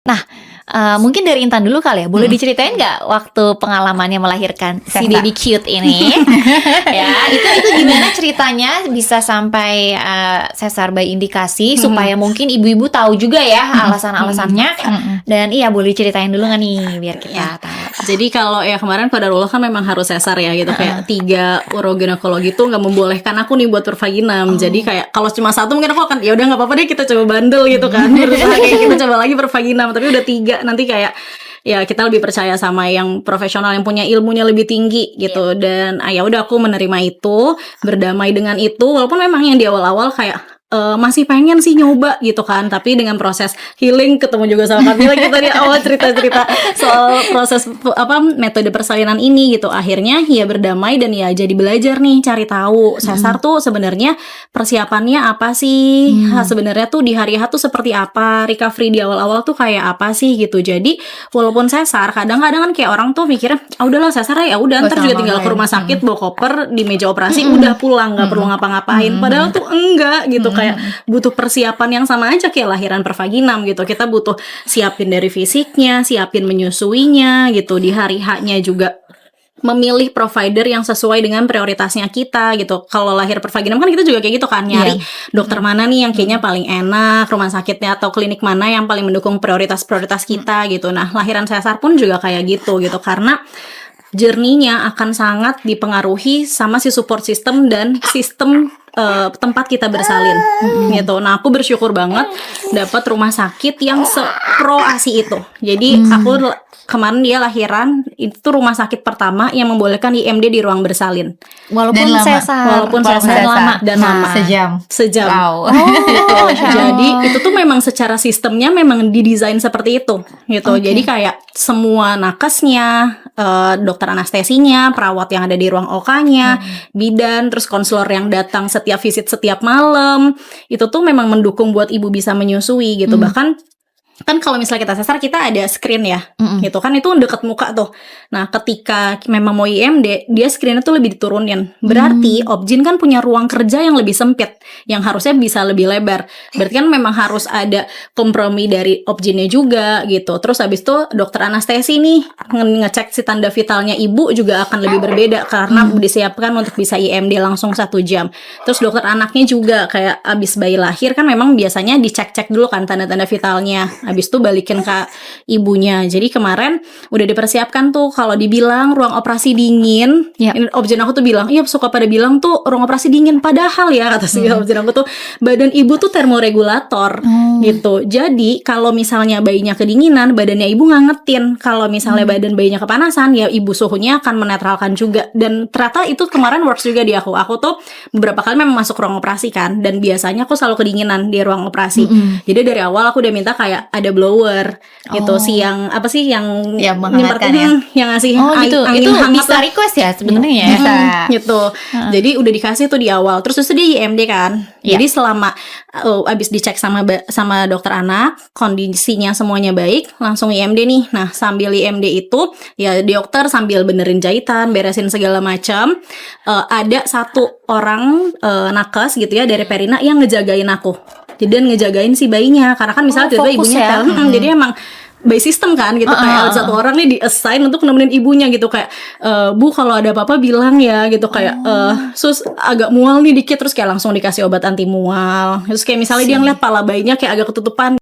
Nah, mungkin dari Intan dulu kali ya, boleh Mhm. diceritain nggak waktu pengalamannya melahirkan si Sesa. baby cute ini? Ya, itu gimana ceritanya bisa sampai, sesar by indikasi supaya mungkin ibu-ibu tahu juga ya alasan-alasannya, Mhm. dan iya boleh diceritain dulu nggak nih biar Iya. kita tahu? Jadi kalau ya kemarin qadarullah kan memang harus sesar ya gitu, kayak 3 uroginekologi tuh nggak membolehkan aku nih buat pervaginam. Jadi kayak kalau cuma 1 mungkin aku akan ya udah nggak apa-apa deh kita coba bandel gitu kan. Berusaha kayak kita coba lagi pervaginam, tapi udah 3 nanti kayak ya kita lebih percaya sama yang profesional yang punya ilmunya lebih tinggi gitu. Dan ya udah aku menerima itu, berdamai dengan itu walaupun memang yang di awal-awal kayak masih pengen sih nyoba gitu kan, tapi dengan proses healing ketemu juga sama Kamila kita di awal cerita-cerita soal proses metode persalinan ini gitu. Akhirnya ya berdamai dan ya jadi belajar nih cari tahu sesar tuh sebenarnya persiapannya apa sih, sebenarnya tuh di hari H tuh seperti apa, recovery di awal-awal tuh kayak apa sih gitu. Jadi walaupun sesar kadang-kadang kan kayak orang tuh mikirnya udahlah sesar ya udah ntar juga tinggal ke rumah sakit bawa koper di meja operasi udah pulang nggak perlu ngapa-ngapain, padahal tuh enggak gitu. Kayak butuh persiapan yang sama aja kayak lahiran pervaginam gitu. Kita butuh siapin dari fisiknya, siapin menyusuinya gitu. Di hari H-nya juga memilih provider yang sesuai dengan prioritasnya kita gitu. Kalau lahir pervaginam kan kita juga kayak gitu kan, nyari dokter mana nih yang kayaknya paling enak, rumah sakitnya atau klinik mana yang paling mendukung prioritas-prioritas kita gitu. Nah, lahiran sesar pun juga kayak gitu karena journey-nya akan sangat dipengaruhi sama si support system dan sistem tempat kita bersalin gitu. Nah, aku bersyukur banget dapat rumah sakit yang sepro ASI itu. Jadi aku kemarin dia lahiran itu rumah sakit pertama yang membolehkan IMD di ruang bersalin. Walaupun Dan lama. sesar. Walaupun sesar lama dan lama. Sejam. Wow. Gitu. Jadi itu tuh memang secara sistemnya memang didesain seperti itu gitu. Jadi kayak semua nakesnya, dokter anestesinya, perawat yang ada di ruang OK-nya, bidan, terus konselor yang datang setiap visit setiap malam, itu tuh memang mendukung buat ibu bisa menyusui gitu. Bahkan kan kalau misalnya kita sesar kita ada screen ya gitu kan, itu deket muka tuh. Nah, ketika memang mau IMD dia screennya tuh lebih diturunin, berarti obgyn kan punya ruang kerja yang lebih sempit yang harusnya bisa lebih lebar. Berarti kan memang harus ada kompromi dari obgynnya juga gitu. Terus habis itu dokter anestesi nih ngecek si tanda vitalnya ibu juga akan lebih berbeda karena disiapkan untuk bisa IMD langsung 1 jam. Terus dokter anaknya juga kayak abis bayi lahir kan memang biasanya dicek-cek dulu kan tanda-tanda vitalnya, habis itu balikin ke ibunya. Jadi kemarin udah dipersiapkan tuh kalau dibilang ruang operasi dingin, obgyn aku tuh bilang, iya suka pada bilang tuh ruang operasi dingin, padahal ya kata si obgyn aku tuh badan ibu tuh termoregulator gitu. Jadi kalau misalnya bayinya kedinginan, badannya ibu ngangetin. Kalau misalnya badan bayinya kepanasan, ya ibu suhunya akan menetralkan juga. Dan ternyata itu kemarin works juga di aku. Aku tuh beberapa kali memang masuk ruang operasi kan, dan biasanya aku selalu kedinginan di ruang operasi. Jadi dari awal aku udah minta kayak ada blower gitu sih, yang apa sih yang menghangatkan ya? yang ngasih gitu. angin Itu hangat bisa lah. request ya sebenarnya ya? Bisa gitu. Jadi udah dikasih tuh di awal. Terus dia IMD kan. Jadi selama abis dicek sama dokter anak, kondisinya semuanya baik, langsung IMD nih. Nah, sambil IMD itu ya dokter sambil benerin jahitan, beresin segala macam. Ada 1 orang nakes gitu ya dari Perina yang ngejagain aku. Jadi dia ngejagain si bayinya karena kan misalnya tiba-tiba ibunya jadi emang by system kan gitu, kayak 1 orang nih di-assign untuk nemenin ibunya gitu, kayak Bu kalau ada apa-apa bilang ya gitu, kayak sus agak mual nih dikit, terus kayak langsung dikasih obat anti mual. Terus kayak misalnya dia ngeliat pala bayinya kayak agak ketutupan